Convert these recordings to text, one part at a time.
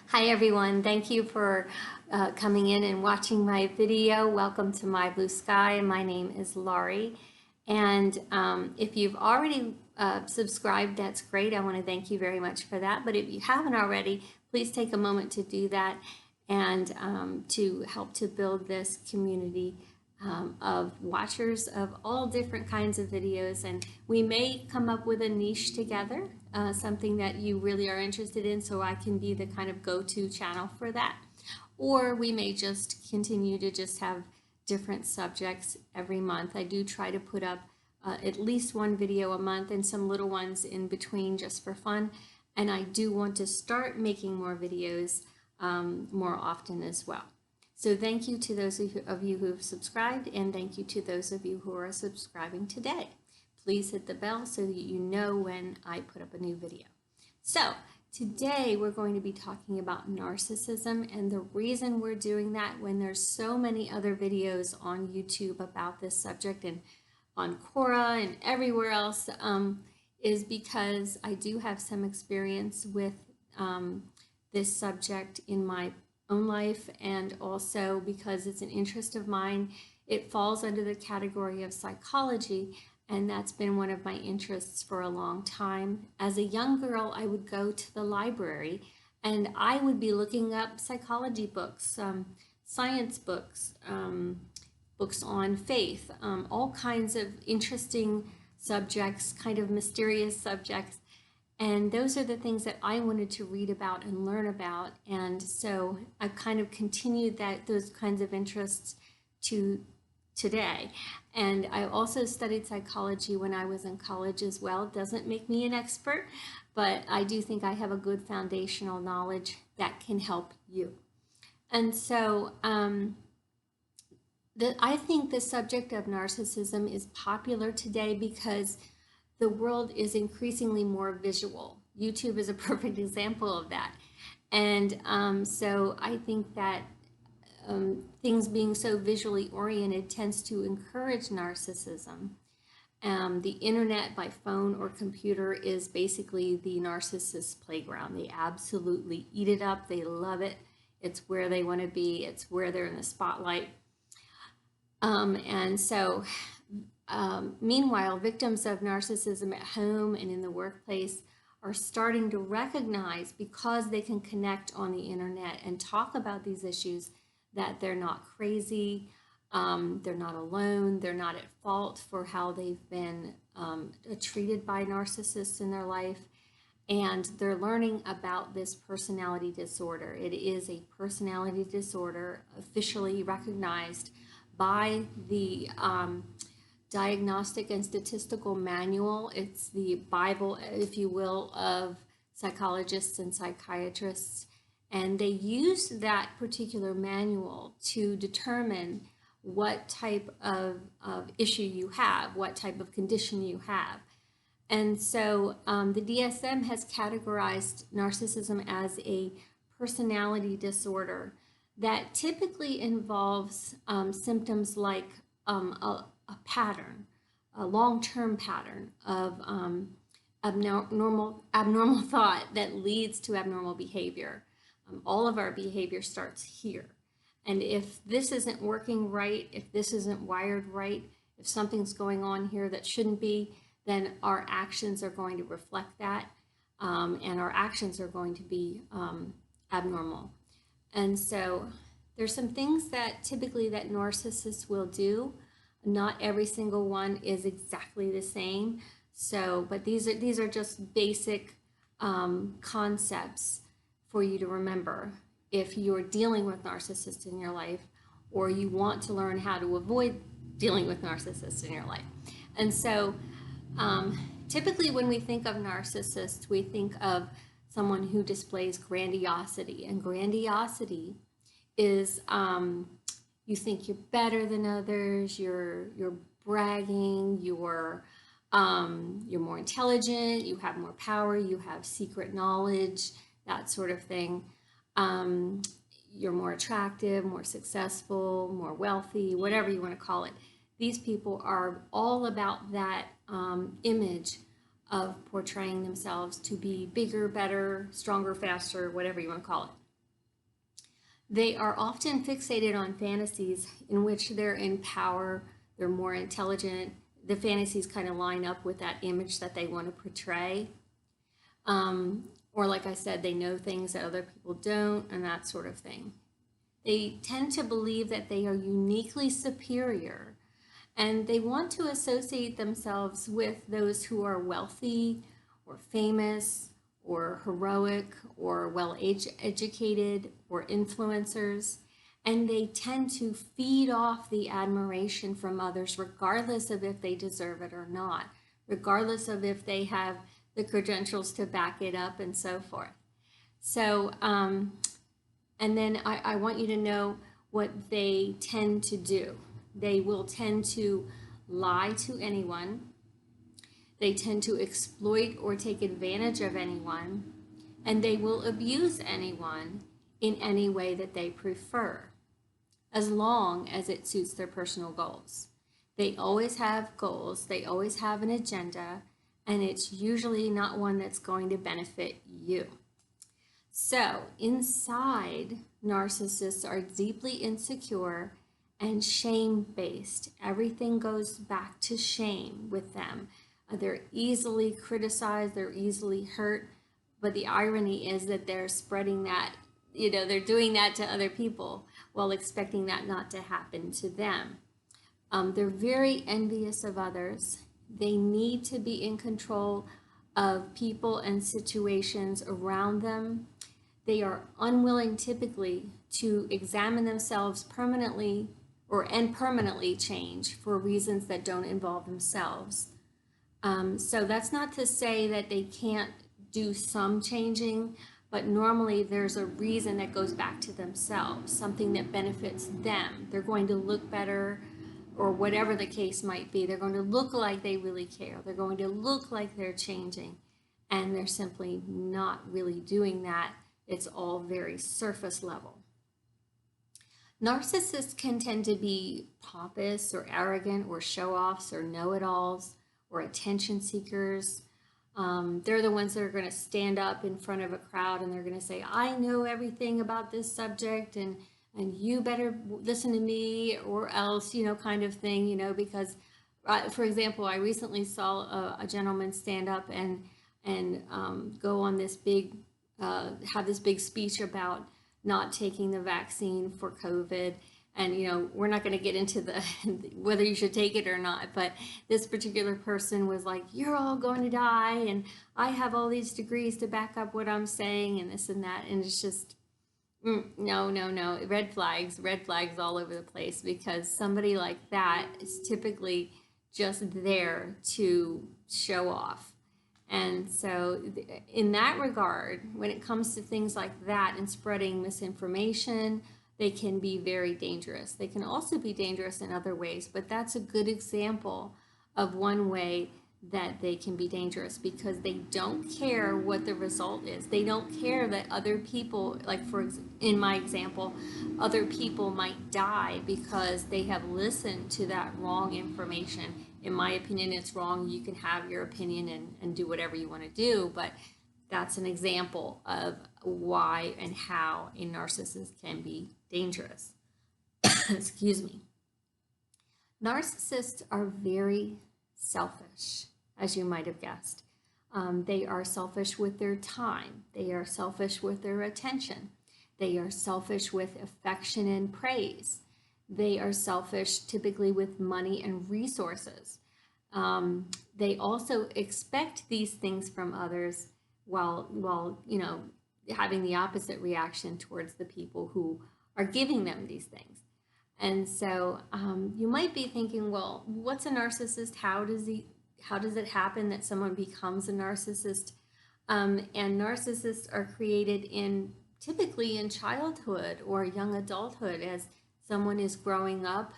Hi everyone, thank you for coming in and watching my video. Welcome to My Blue Sky. My name is Laurie. And if you've already subscribed, that's great. I want to thank you very much for that. But if you haven't already, please take a moment to do that and to help to build this community of watchers of all different kinds of videos. And we may come up with a niche together, something that you really are interested in, so I can be the kind of go-to channel for that. Or we may just continue to just have different subjects every month. I do try to put up at least one video a month and some little ones in between just for fun. And I do want to start making more videos more often as well. So thank you to those of you who have subscribed, and thank you to those of you who are subscribing today. Please hit the bell so that you know when I put up a new video. So today we're going to be talking about narcissism, and the reason we're doing that when there's so many other videos on YouTube about this subject and on Quora and everywhere else is because I do have some experience with this subject in my own life, and also because it's an interest of mine. It falls under the category of psychology, and that's been one of my interests for a long time. As a young girl, I would go to the library and I would be looking up psychology books, science books, books on faith, all kinds of interesting subjects, kind of mysterious subjects. And those are the things that I wanted to read about and learn about. And so I've kind of continued those kinds of interests to today. And I also studied psychology when I was in college as well. It doesn't make me an expert, but I do think I have a good foundational knowledge that can help you. And so I think the subject of narcissism is popular today because the world is increasingly more visual. YouTube is a perfect example of that. And so I think that things being so visually oriented tends to encourage narcissism. The internet by phone or computer is basically the narcissist playground. They absolutely eat it up. They love it. It's where they want to be. It's where they're in the spotlight. And so meanwhile, victims of narcissism at home and in the workplace are starting to recognize, because they can connect on the internet and talk about these issues, that they're not crazy, they're not alone, they're not at fault for how they've been treated by narcissists in their life. And they're learning about this personality disorder. It is a personality disorder officially recognized by the Diagnostic and Statistical Manual. It's the Bible, if you will, of psychologists and psychiatrists. And they use that particular manual to determine what type of issue you have, what type of condition you have. And so the DSM has categorized narcissism as a personality disorder that typically involves symptoms like a pattern, a long-term pattern of abnormal thought that leads to abnormal behavior. All of our behavior starts here. And if this isn't working right, if this isn't wired right, if something's going on here that shouldn't be, then our actions are going to reflect that, and our actions are going to be abnormal. And so there's some things that typically that narcissists will do. Not every single one is exactly the same. So, but these are just basic concepts for you to remember if you're dealing with narcissists in your life, or you want to learn how to avoid dealing with narcissists in your life. And so typically when we think of narcissists, we think of someone who displays grandiosity, and grandiosity is you think you're better than others, you're bragging, you're more intelligent, you have more power, you have secret knowledge, that sort of thing. You're more attractive, more successful, more wealthy, whatever you want to call it. These people are all about that image of portraying themselves to be bigger, better, stronger, faster, whatever you want to call it. They are often fixated on fantasies in which they're in power, they're more intelligent. The fantasies kind of line up with that image that they want to portray. Or, like I said, they know things that other people don't, and that sort of thing. They tend to believe that they are uniquely superior, and they want to associate themselves with those who are wealthy or famous or heroic or well educated or influencers. And they tend to feed off the admiration from others, regardless of if they deserve it or not, regardless of if they have the credentials to back it up and so forth. So, and then I want you to know what they tend to do. They will tend to lie to anyone. They tend to exploit or take advantage of anyone, and they will abuse anyone in any way that they prefer, as long as it suits their personal goals. They always have goals, they always have an agenda, and it's usually not one that's going to benefit you. So, inside, narcissists are deeply insecure and shame-based. Everything goes back to shame with them. They're easily criticized, they're easily hurt, but the irony is that they're spreading that, they're doing that to other people while expecting that not to happen to them. They're very envious of others. They need to be in control of people and situations around them. They are unwilling typically to examine themselves permanently and permanently change for reasons that don't involve themselves. So that's not to say that they can't do some changing, but normally there's a reason that goes back to themselves, something that benefits them. They're going to look better, or whatever the case might be. They're going to look like they really care. They're going to look like they're changing, and they're simply not really doing that. It's all very surface level. Narcissists can tend to be pompous or arrogant or show-offs or know-it-alls or attention seekers. They're the ones that are going to stand up in front of a crowd and they're going to say, I know everything about this subject, and you better listen to me or else, kind of thing, because, for example, I recently saw a gentleman stand up and go on this big, have this big speech about not taking the vaccine for COVID. And, we're not going to get into the whether you should take it or not, but this particular person was like, you're all going to die, and I have all these degrees to back up what I'm saying, and this and that. And it's just, no. Red flags all over the place, because somebody like that is typically just there to show off. And so in that regard, when it comes to things like that and spreading misinformation, they can be very dangerous. They can also be dangerous in other ways, but that's a good example of one way that they can be dangerous, because they don't care what the result is. They don't care that other people, like in my example, other people might die because they have listened to that wrong information. In my opinion, it's wrong. You can have your opinion and do whatever you want to do, but that's an example of why and how a narcissist can be dangerous. Excuse me. Narcissists are very selfish, as you might have guessed. They are selfish with their time. They are selfish with their attention. They are selfish with affection and praise. They are selfish typically with money and resources. They also expect these things from others while having the opposite reaction towards the people who are giving them these things. And so you might be thinking, well, what's a narcissist? How does it happen that someone becomes a narcissist? And narcissists are created typically in childhood or young adulthood as someone is growing up.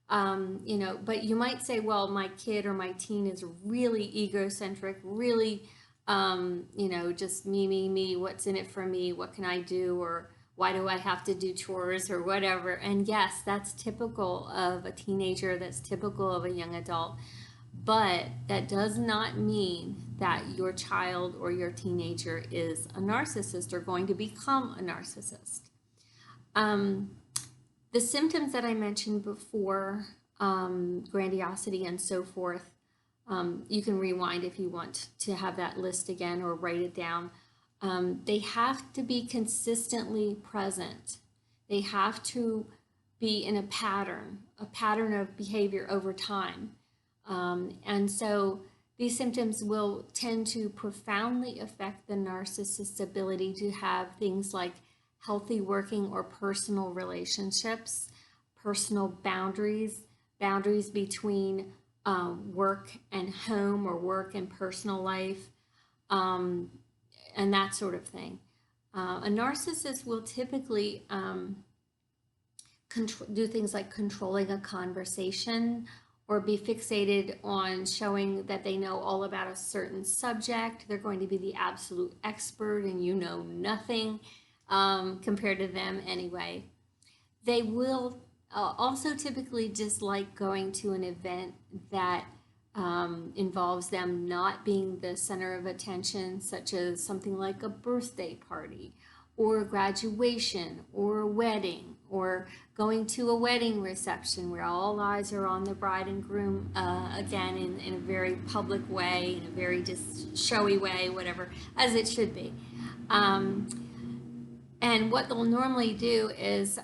But you might say, well, my kid or my teen is really egocentric, really, just me, what's in it for me? What can I do? Or why do I have to do chores or whatever? And yes, that's typical of a teenager. That's typical of a young adult. But that does not mean that your child or your teenager is a narcissist or going to become a narcissist. Um, the symptoms that I mentioned before, grandiosity and so forth, you can rewind if you want to have that list again or write it down. They have to be consistently present. They have to be in a pattern of behavior over time. And so these symptoms will tend to profoundly affect the narcissist's ability to have things like healthy working or personal relationships, personal boundaries, boundaries between work and home or work and personal life, and that sort of thing. A narcissist will typically do things like controlling a conversation or be fixated on showing that they know all about a certain subject. They're going to be the absolute expert and you know nothing compared to them anyway. They will also typically dislike going to an event that involves them not being the center of attention, such as something like a birthday party or a graduation or a wedding, or going to a wedding reception where all eyes are on the bride and groom, again, in a very public way, in a very just showy way, whatever, as it should be. And what they'll normally do is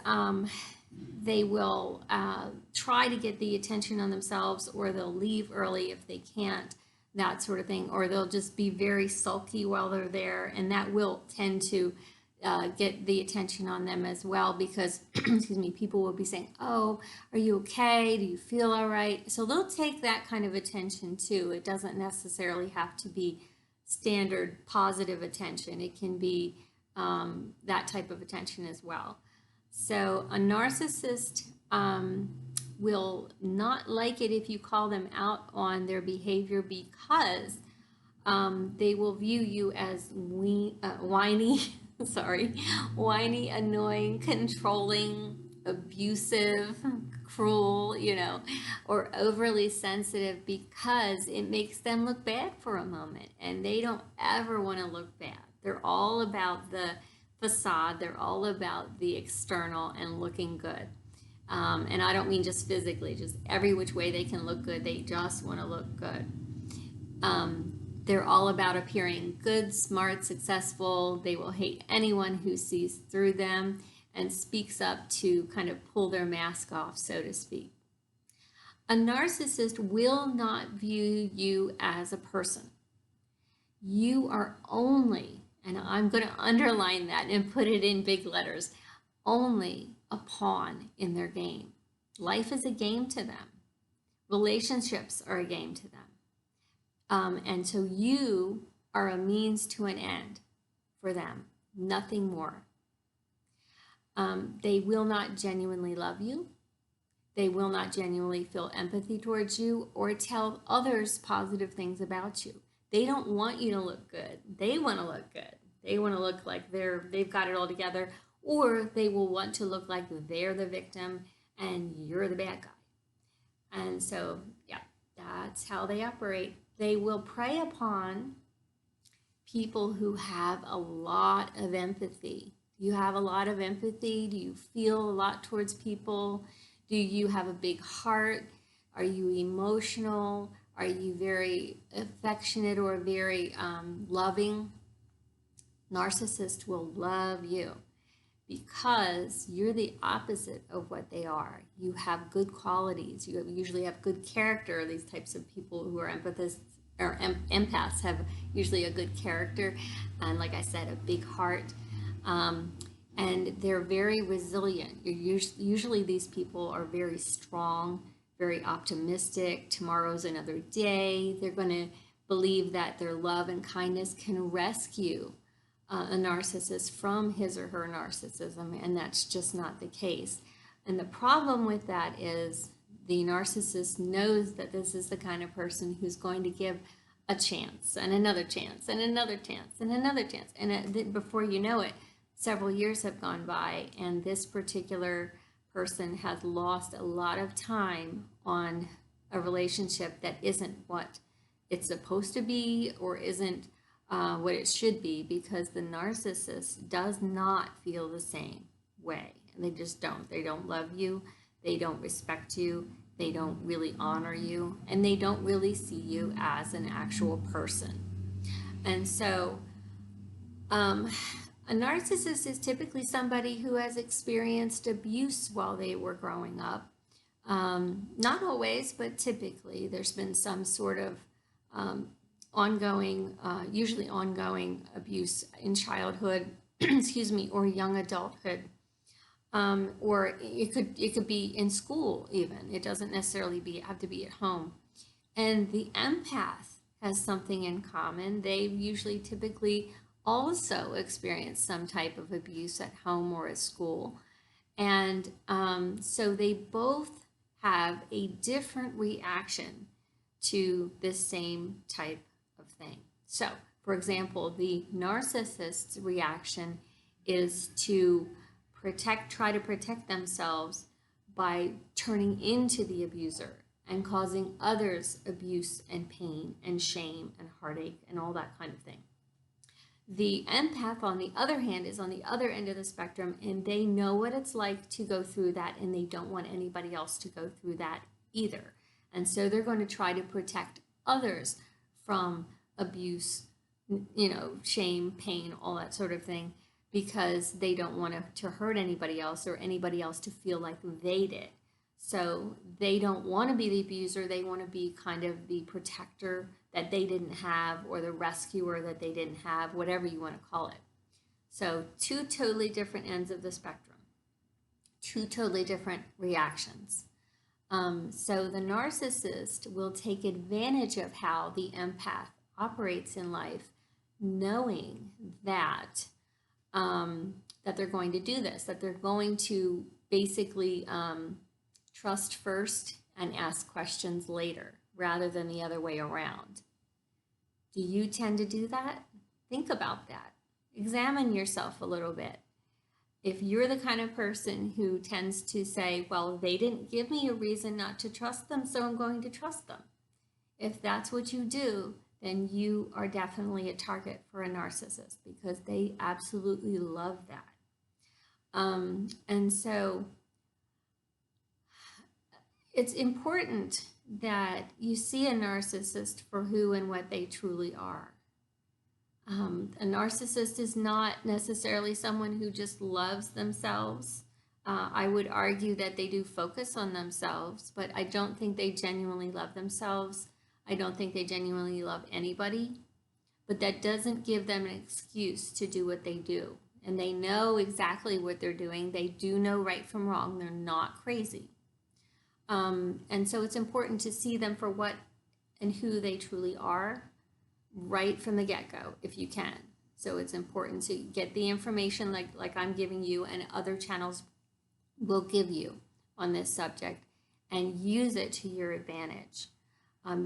they will try to get the attention on themselves, or they'll leave early if they can't, that sort of thing, or they'll just be very sulky while they're there, and that will tend to get the attention on them as well, because excuse me, people will be saying, oh, are you okay? Do you feel all right? So they'll take that kind of attention too. It doesn't necessarily have to be standard positive attention. It can be that type of attention as well. So a narcissist will not like it if you call them out on their behavior, because they will view you as whiny, whiny, annoying, controlling, abusive, cruel, or overly sensitive, because it makes them look bad for a moment, and they don't ever want to look bad. They're all about the facade. They're all about the external and looking good. And I don't mean just physically, just every which way they can look good. They just want to look good. They're all about appearing good, smart, successful. They will hate anyone who sees through them and speaks up to kind of pull their mask off, so to speak. A narcissist will not view you as a person. You are only, and I'm going to underline that and put it in big letters, only a pawn in their game. Life is a game to them. Relationships are a game to them. And so you are a means to an end for them, nothing more. They will not genuinely love you. They will not genuinely feel empathy towards you or tell others positive things about you. They don't want you to look good. They want to look good. They want to look like they've got it all together, or they will want to look like they're the victim and you're the bad guy. And so, yeah, that's how they operate. They will prey upon people who have a lot of empathy. Do you have a lot of empathy? Do you feel a lot towards people? Do you have a big heart? Are you emotional? Are you very affectionate or very loving? Narcissists will love you because you're the opposite of what they are. You have good qualities. You usually have good character. These types of people who are empaths or empaths have usually a good character, and like I said, a big heart. And they're very resilient. Usually these people are very strong, very optimistic. Tomorrow's another day. They're going to believe that their love and kindness can rescue a narcissist from his or her narcissism, and that's just not the case. And the problem with that is the narcissist knows that this is the kind of person who's going to give a chance and another chance and another chance and another chance. And before you know it, several years have gone by, and this particular person has lost a lot of time on a relationship that isn't what it's supposed to be or isn't what it should be, because the narcissist does not feel the same way They just don't. They don't love you. They don't respect you. They don't really honor you. And they don't really see you as an actual person. And so, a narcissist is typically somebody who has experienced abuse while they were growing up. Not always, but typically there's been some sort of ongoing, usually ongoing abuse in childhood, excuse me, or young adulthood. Or it could be in school even. It doesn't necessarily have to be at home. And the empath has something in common. They usually typically also experience some type of abuse at home or at school. And so they both have a different reaction to the same type of thing. So, for example, the narcissist's reaction is to try to protect themselves by turning into the abuser and causing others abuse and pain and shame and heartache and all that kind of thing. The empath, on the other hand, is on the other end of the spectrum, and they know what it's like to go through that, and they don't want anybody else to go through that either. And so they're going to try to protect others from abuse, shame, pain, all that sort of thing, because they don't want to hurt anybody else or anybody else to feel like they did. So they don't want to be the abuser. They want to be kind of the protector that they didn't have, or the rescuer that they didn't have, whatever you want to call it. So two totally different ends of the spectrum, two totally different reactions. So the narcissist will take advantage of how the empath operates in life, knowing that that they're going to do this, that they're going to basically trust first and ask questions later, rather than the other way around. Do you tend to do that? Think about that. Examine yourself a little bit. If you're the kind of person who tends to say, well, they didn't give me a reason not to trust them, so I'm going to trust them. If that's what you do, then you are definitely a target for a narcissist, because they absolutely love that. And so it's important that you see a narcissist for who and what they truly are. A narcissist is not necessarily someone who just loves themselves. I would argue that they do focus on themselves, but I don't think they genuinely love themselves. I don't think they genuinely love anybody, but that doesn't give them an excuse to do what they do. And they know exactly what they're doing. They do know right from wrong. They're not crazy. And so it's important to see them for what and who they truly are right from the get-go, if you can. So it's important to get the information like I'm giving you and other channels will give you on this subject, and use it to your advantage.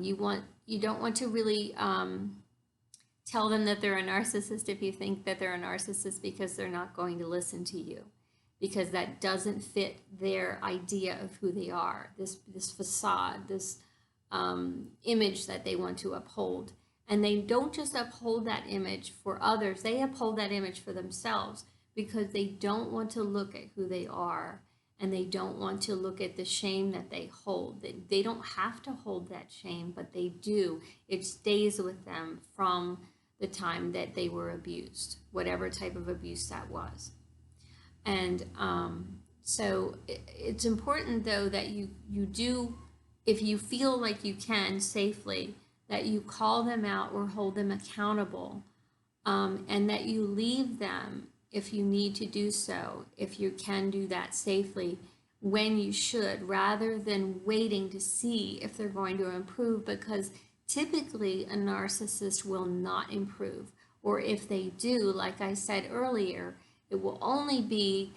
You don't want to really tell them that they're a narcissist if you think that they're a narcissist, because they're not going to listen to you, because that doesn't fit their idea of who they are, this facade, this image that they want to uphold. And they don't just uphold that image for others, they uphold that image for themselves, because they don't want to look at who they are, and they don't want to look at the shame that they hold. They don't have to hold that shame, but they do. It stays with them from the time that they were abused, whatever type of abuse that was. And so it's important, though, that you do, if you feel like you can safely, that you call them out or hold them accountable, and that you leave them if you need to do so, if you can do that safely, when you should, rather than waiting to see if they're going to improve, because typically a narcissist will not improve. Or if they do, like I said earlier, it will only be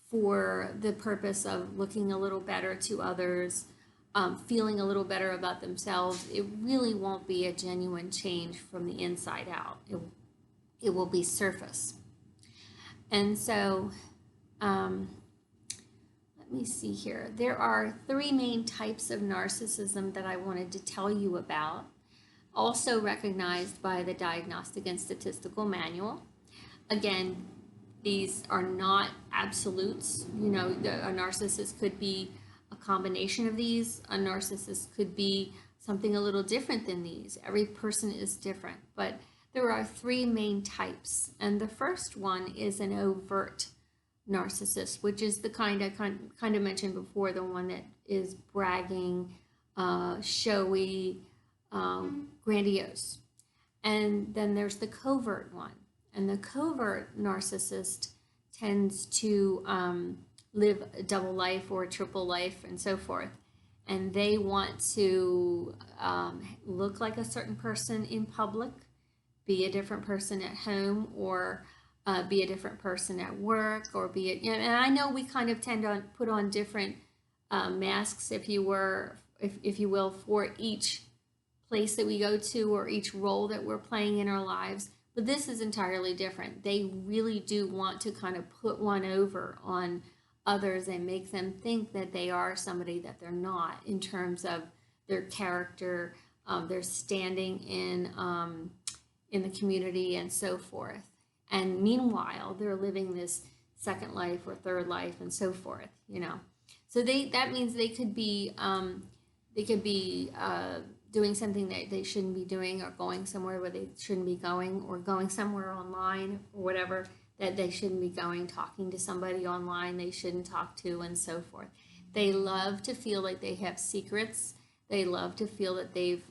for the purpose of looking a little better to others, feeling a little better about themselves. It really won't be a genuine change from the inside out. It will be surface. And so, let me see here. There are 3 main types of narcissism that I wanted to tell you about, also recognized by the Diagnostic and Statistical Manual. Again, these are not absolutes. You know, a narcissist could be a combination of these. A narcissist could be something a little different than these. Every person is different, but there are three main types. And the first one is an overt narcissist, which is the kind I kind of mentioned before, the one that is bragging, showy, grandiose. And then there's the covert one. And the covert narcissist tends to live a double life or a triple life and so forth. And they want to look like a certain person in public, be a different person at home, or be a different person at work, or be it, you know, and I know we kind of tend to put on different masks, if you will, for each place that we go to or each role that we're playing in our lives. But this is entirely different. They really do want to kind of put one over on others and make them think that they are somebody that they're not, in terms of their character, their standing in the community, and so forth. And meanwhile, they're living this second life or third life and so forth, you know. So that means they could be doing something that they shouldn't be doing, or going somewhere where they shouldn't be going, or going somewhere online or whatever that they shouldn't be going, talking to somebody online they shouldn't talk to, and so forth. They love to feel like they have secrets. They love to feel that they've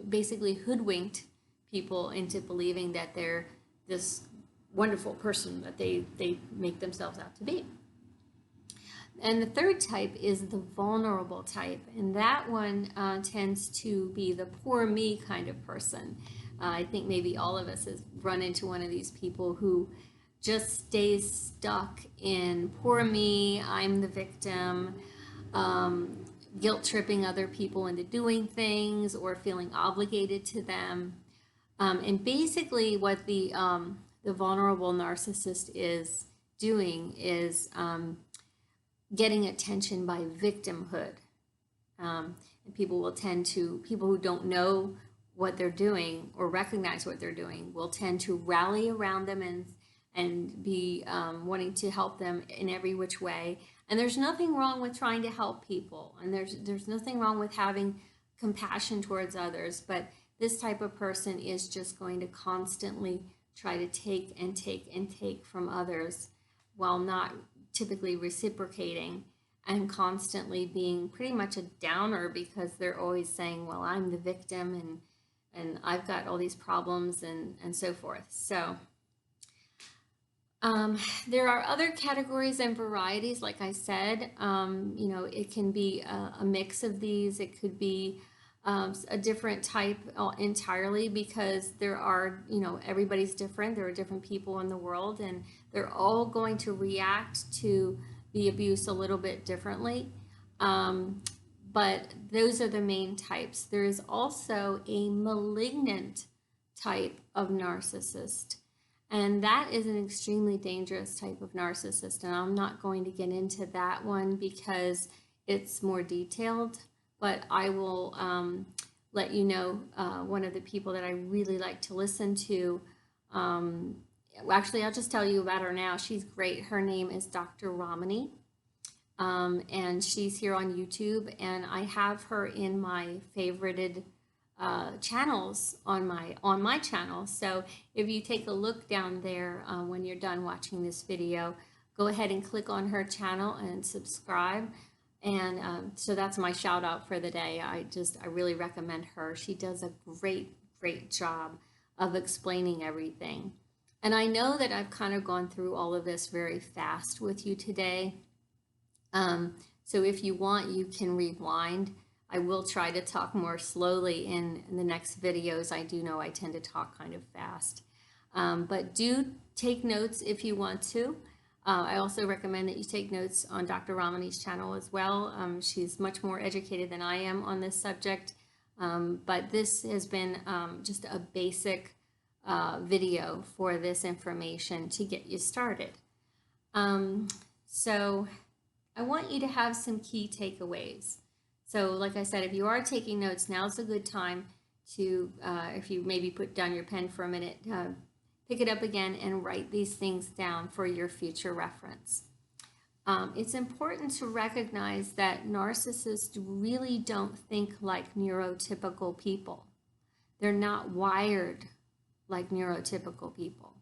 basically hoodwinked people into believing that they're this wonderful person that they make themselves out to be. And the third type is the vulnerable type, and that one tends to be the poor me kind of person. I think maybe all of us has run into one of these people who just stays stuck in poor me, I'm the victim, guilt tripping other people into doing things or feeling obligated to them. And basically what the vulnerable narcissist is doing is getting attention by victimhood. And people who don't know what they're doing or recognize what they're doing will tend to rally around them and be wanting to help them in every which way. And there's nothing wrong with trying to help people, and there's nothing wrong with having compassion towards others, but this type of person is just going to constantly try to take and take and take from others, while not typically reciprocating, and constantly being pretty much a downer, because they're always saying, well, I'm the victim and I've got all these problems and so forth. So there are other categories and varieties, like I said. You know, it can be a mix of these. It could be a different type entirely, because there are, you know, everybody's different. There are different people in the world, and they're all going to react to the abuse a little bit differently. But those are the main types. There is also a malignant type of narcissist, and that is an extremely dangerous type of narcissist. And I'm not going to get into that one because it's more detailed, but I will let you know one of the people that I really like to listen to. Actually, I'll just tell you about her now. She's great. Her name is Dr. Romani, and she's here on YouTube, and I have her in my favorited channels on my channel. So if you take a look down there when you're done watching this video, go ahead and click on her channel and subscribe. And so that's my shout out for the day. I really recommend her. She does a great job of explaining everything. And I know that I've kind of gone through all of this very fast with you today. So if you want, you can rewind. I will try to talk more slowly in the next videos. I do know I tend to talk kind of fast. But do take notes if you want to. I also recommend that you take notes on Dr. Ramani's channel as well. She's much more educated than I am on this subject, but this has been just a basic video for this information to get you started. So I want you to have some key takeaways. So like I said, if you are taking notes, now's a good time to, if you maybe put down your pen for a minute, pick it up again and write these things down for your future reference. It's important to recognize that narcissists really don't think like neurotypical people. They're not wired like neurotypical people,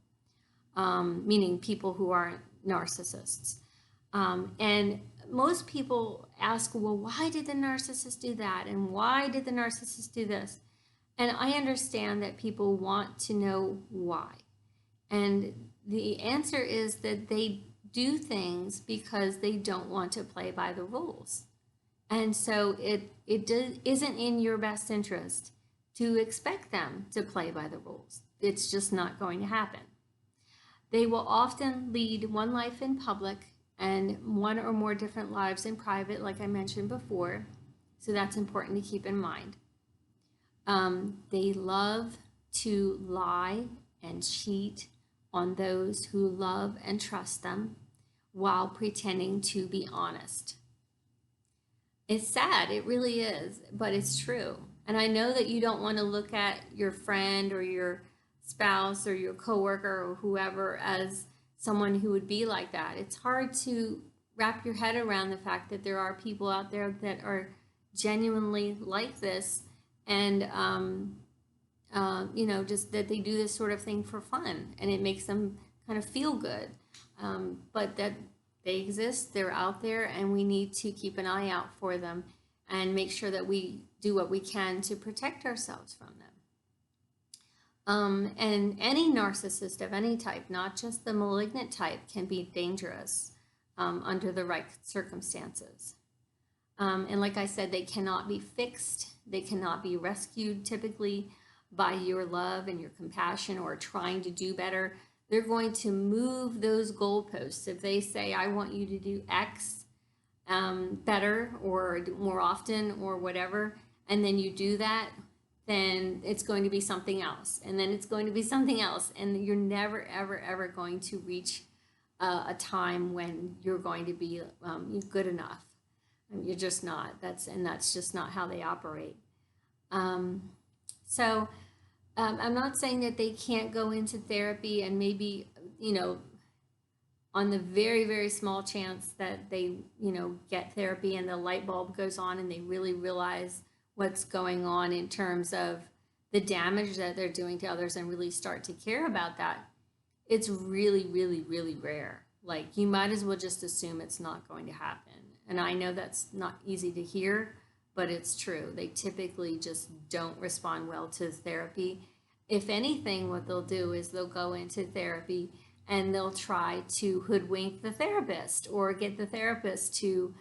meaning people who aren't narcissists. And most people ask, well, why did the narcissist do that? And why did the narcissist do this? And I understand that people want to know why. And the answer is that they do things because they don't want to play by the rules. And so it isn't in your best interest to expect them to play by the rules. It's just not going to happen. They will often lead one life in public and one or more different lives in private, like I mentioned before. So that's important to keep in mind. They love to lie and cheat on those who love and trust them while pretending to be honest. It's sad, it really is, but it's true. And I know that you don't want to look at your friend or your spouse or your coworker or whoever as someone who would be like that. It's hard to wrap your head around the fact that there are people out there that are genuinely like this, and just that they do this sort of thing for fun, and it makes them kind of feel good. But that they exist, they're out there, and we need to keep an eye out for them and make sure that we do what we can to protect ourselves from them. And any narcissist of any type, not just the malignant type, can be dangerous under the right circumstances. And like I said, they cannot be fixed. They cannot be rescued typically by your love and your compassion or trying to do better. They're going to move those goalposts. If they say, I want you to do X better or more often or whatever, and then you do that, then it's going to be something else. And then it's going to be something else. And you're never, ever, ever going to reach a time when you're going to be good enough. You're just not. That's just not how they operate. I'm not saying that they can't go into therapy, and maybe, on the very, very small chance that they, get therapy and the light bulb goes on and they really realize what's going on in terms of the damage that they're doing to others and really start to care about that, it's really, really, really rare. Like, you might as well just assume it's not going to happen. And I know that's not easy to hear, but it's true. They typically just don't respond well to therapy. If anything, what they'll do is they'll go into therapy and they'll try to hoodwink the therapist or get the therapist to,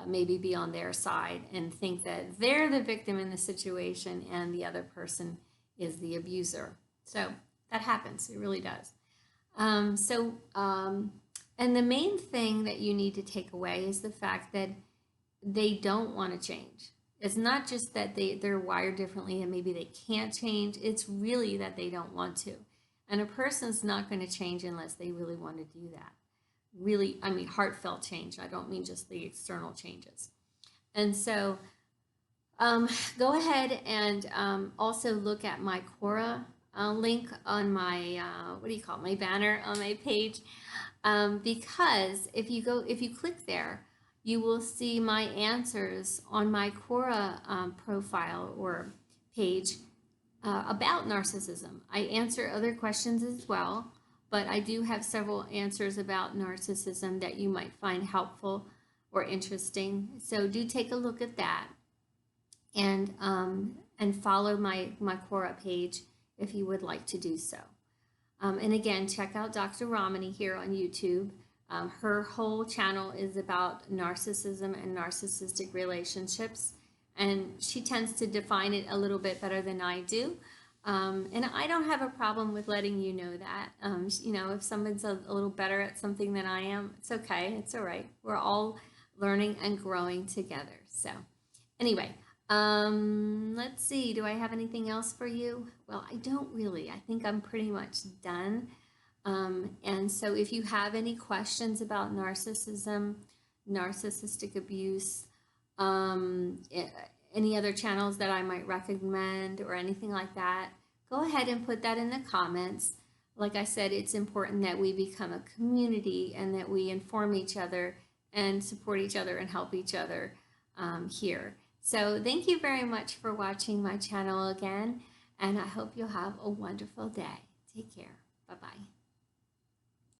maybe be on their side and think that they're the victim in the situation and the other person is the abuser. So that happens. It really does. And the main thing that you need to take away is the fact that they don't want to change. It's not just that they're wired differently and maybe they can't change. It's really that they don't want to. And a person's not going to change unless they really want to do that. Really, I mean, heartfelt change. I don't mean just the external changes. And so go ahead and also look at my Quora link on my, my banner on my page. Because if you click there, you will see my answers on my Quora profile or page about narcissism. I answer other questions as well, but I do have several answers about narcissism that you might find helpful or interesting. So do take a look at that and follow my Quora page if you would like to do so. And again, check out Dr. Romani here on YouTube. Her whole channel is about narcissism and narcissistic relationships, and she tends to define it a little bit better than I do. And I don't have a problem with letting you know that. If someone's a little better at something than I am, it's okay. It's all right. We're all learning and growing together. So anyway, let's see. Do I have anything else for you? Well, I don't really. I think I'm pretty much done. And so if you have any questions about narcissism, narcissistic abuse, any other channels that I might recommend or anything like that, go ahead and put that in the comments. Like I said, it's important that we become a community and that we inform each other and support each other and help each other here. So thank you very much for watching my channel again, and I hope you'll have a wonderful day. Take care. Bye-bye.